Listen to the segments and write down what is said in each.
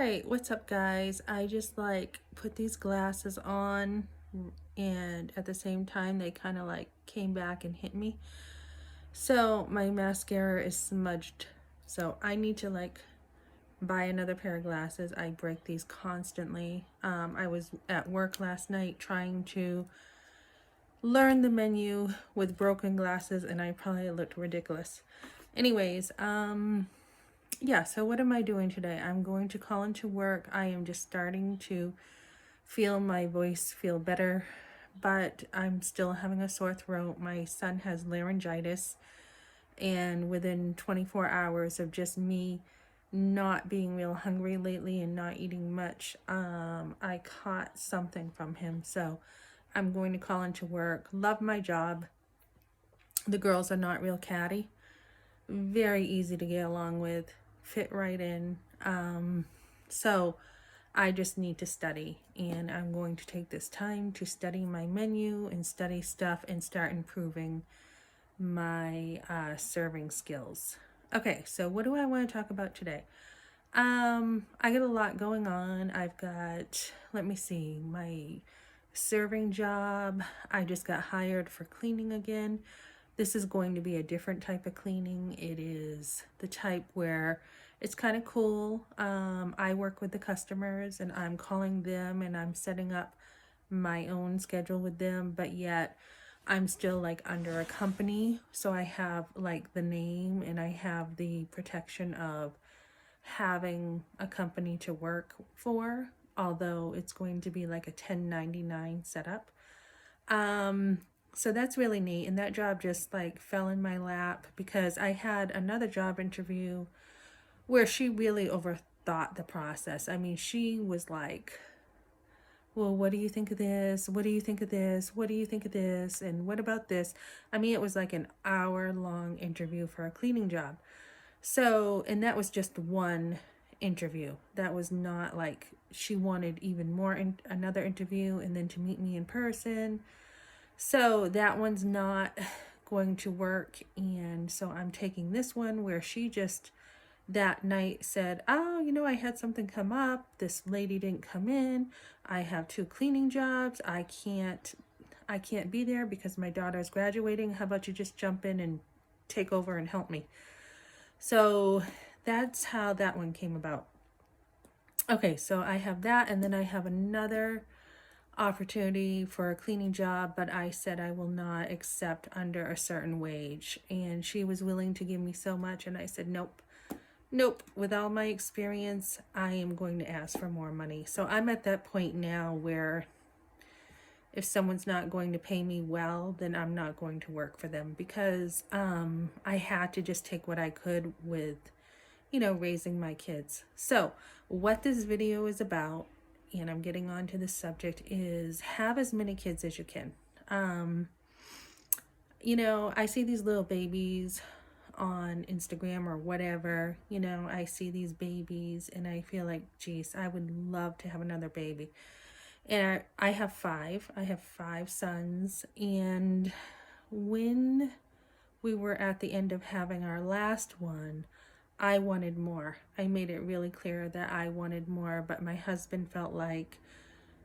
Alright, what's up guys? I just put these glasses on and at the same time they kind of came back and hit me. So my mascara is smudged. So I need to buy another pair of glasses. I break these constantly. I was at work last night trying to learn the menu with broken glasses and I probably looked ridiculous. Anyways, yeah, so what am I doing today? I'm going to call into work. I am just starting to feel my voice feel better, but I'm still having a sore throat. My son has laryngitis, and within 24 hours of just me not being real hungry lately and not eating much, I caught something from him. So I'm going to call into work. Love my job. The girls are not real catty. Very easy to get along with, fit right in. So I just need to study, and I'm going to take this time to study my menu and study stuff and start improving my serving skills. Okay, so what do I want to talk about today? I got a lot going on. I've got, let me see, my serving job. I just got hired for cleaning again. This is going to be a different type of cleaning. It is the type where it's kind of cool. I work with the customers and I'm calling them and I'm setting up my own schedule with them, but yet I'm still under a company. So I have the name and I have the protection of having a company to work for, although it's going to be like a 1099 setup. So that's really neat. And that job just fell in my lap because I had another job interview where she really overthought the process. I mean, she was like, well, what do you think of this? What do you think of this? What do you think of this? And what about this? I mean, it was like an hour-long interview for a cleaning job. So, and that was just one interview. That was not she wanted even more another interview and then to meet me in person. So that one's not going to work. And so I'm taking this one where she just that night said, oh, I had something come up. This lady didn't come in. I have 2 cleaning jobs. I can't be there because my daughter's graduating. How about you just jump in and take over and help me? So that's how that one came about. Okay, so I have that, and then I have another opportunity for a cleaning job, but I said I will not accept under a certain wage. And she was willing to give me so much, and I said, nope. Nope. With all my experience, I am going to ask for more money. So I'm at that point now where if someone's not going to pay me well, then I'm not going to work for them because I had to just take what I could with, raising my kids. So what this video is about, and I'm getting on to this subject, is have as many kids as you can. I see these little babies on Instagram or whatever, I see these babies and I feel like, geez, I would love to have another baby. And I have 5. I have 5 sons. And when we were at the end of having our last one, I wanted more. I made it really clear that I wanted more, but my husband felt like,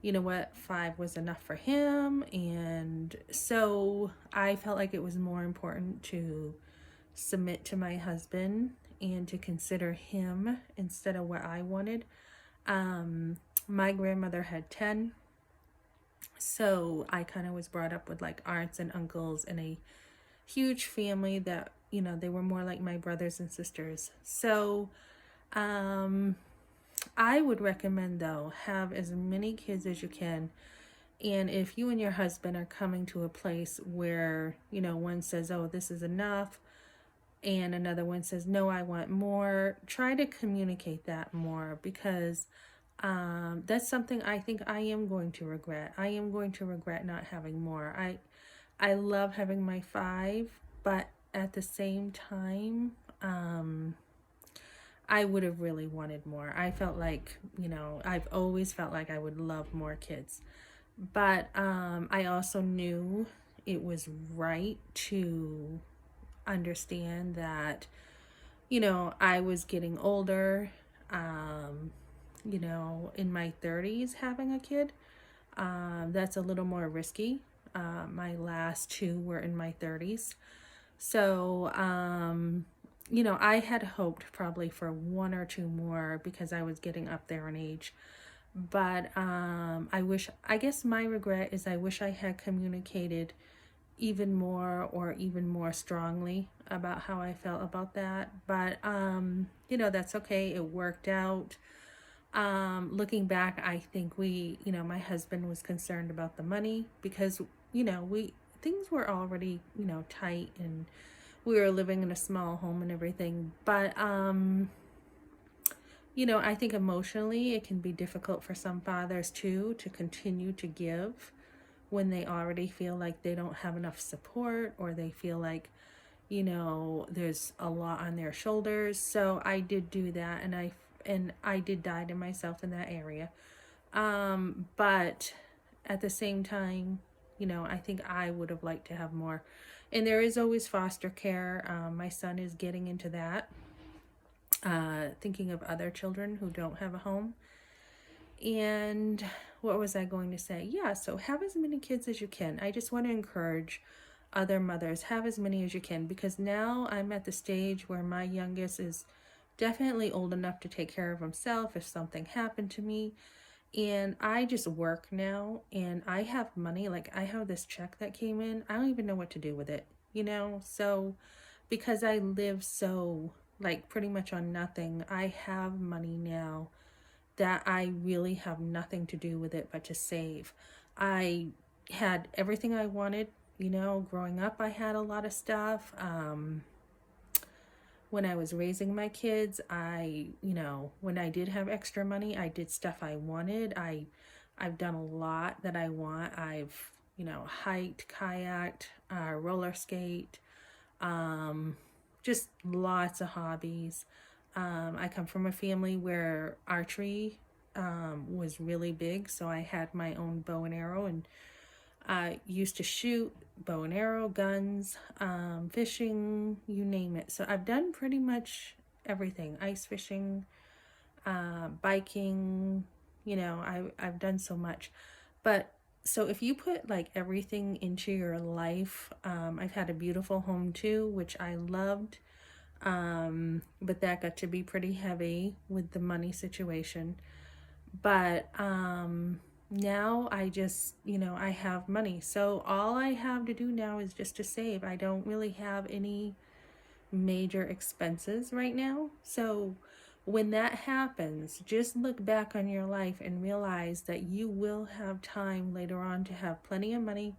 you know what, 5 was enough for him. And so I felt like it was more important to submit to my husband and to consider him instead of what I wanted. My grandmother had 10. So I kind of was brought up with aunts and uncles and a huge family that, they were more like my brothers and sisters. So I would recommend, though, have as many kids as you can. And if you and your husband are coming to a place where, one says, oh, this is enough, and another one says, no, I want more, try to communicate that more because that's something I think I am going to regret. I am going to regret not having more. I love having my 5, but at the same time, I would have really wanted more. I felt like, I've always felt like I would love more kids. But I also knew it was right to understand that, I was getting older. you know, in my 30s having a kid. That's a little more risky. My last two were in my 30s. So, you know, I had hoped probably for one or two more because I was getting up there in age. But I guess my regret is I wish I had communicated even more or even more strongly about how I felt about that. But, you know, that's okay. It worked out. Looking back, I think you know, my husband was concerned about the money because, you know, things were already, you know, tight and we were living in a small home and everything. But, you know, I think emotionally it can be difficult for some fathers too to continue to give when they already feel like they don't have enough support or they feel like, you know, there's a lot on their shoulders. So I did do that, and I did die to myself in that area. But at the same time, you know, I think I would have liked to have more. And there is always foster care. My son is getting into that, thinking of other children who don't have a home. And what was I going to say? Yeah, so have as many kids as you can. I just want to encourage other mothers, have as many as you can, because now I'm at the stage where my youngest is definitely old enough to take care of himself if something happened to me. And I just work now and I have money. Like, I have this check that came in. I don't even know what to do with it, you know? So because I live so, like, pretty much on nothing, I have money now that I really have nothing to do with it but to save. I had everything I wanted, you know, growing up. I had a lot of stuff. When I was raising my kids, you know, when I did have extra money, I did stuff I wanted. I've done a lot that I want. I've, you know, hiked, kayaked, roller skate, just lots of hobbies. I come from a family where archery was really big, so I had my own bow and arrow, and I used to shoot bow and arrow, guns, fishing, you name it. So I've done pretty much everything. Ice fishing, biking, you know, I've done so much. But so if you put like everything into your life, I've had a beautiful home too, which I loved. But that got to be pretty heavy with the money situation. But now I just, you know, I have money. So all I have to do now is just to save. I don't really have any major expenses right now. So when that happens, just look back on your life and realize that you will have time later on to have plenty of money.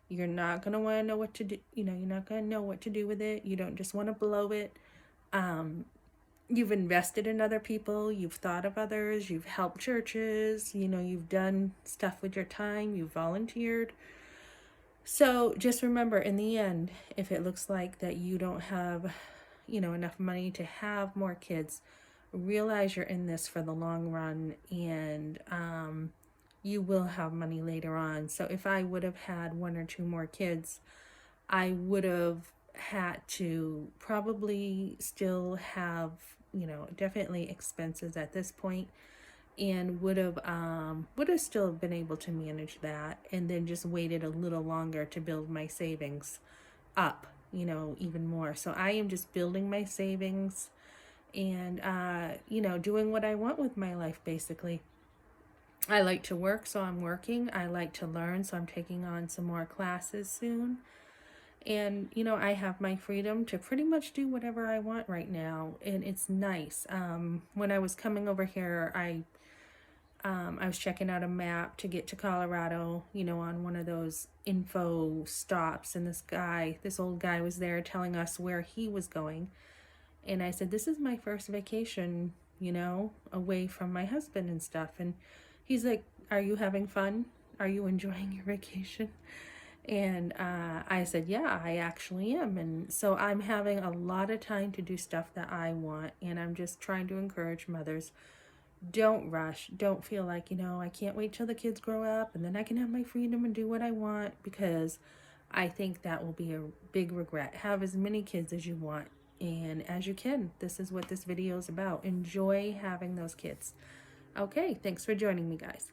You're not going to want to know what to do. You know, you're not going to know what to do with it. You don't just want to blow it. You've invested in other people, you've thought of others, you've helped churches, you know, you've done stuff with your time, you've volunteered. So just remember, in the end, if it looks like that you don't have, you know, enough money to have more kids, realize you're in this for the long run, and you will have money later on. So if I would have had one or two more kids, I would have had to probably still have, you know, definitely expenses at this point, and would have still been able to manage that, and then just waited a little longer to build my savings up, you know, even more. So I am just building my savings and you know, doing what I want with my life basically. I like to work, so I'm working. I like to learn, so I'm taking on some more classes soon. And, you know, I have my freedom to pretty much do whatever I want right now. And it's nice. When I was coming over here, I was checking out a map to get to Colorado, you know, on one of those info stops. And this old guy was there telling us where he was going. And I said, this is my first vacation, you know, away from my husband and stuff. And he's like, are you having fun? Are you enjoying your vacation? And I said, yeah, I actually am. And so I'm having a lot of time to do stuff that I want. And I'm just trying to encourage mothers. Don't rush. Don't feel like, you know, I can't wait till the kids grow up and then I can have my freedom and do what I want, because I think that will be a big regret. Have as many kids as you want and as you can. This is what this video is about. Enjoy having those kids. Okay, thanks for joining me, guys.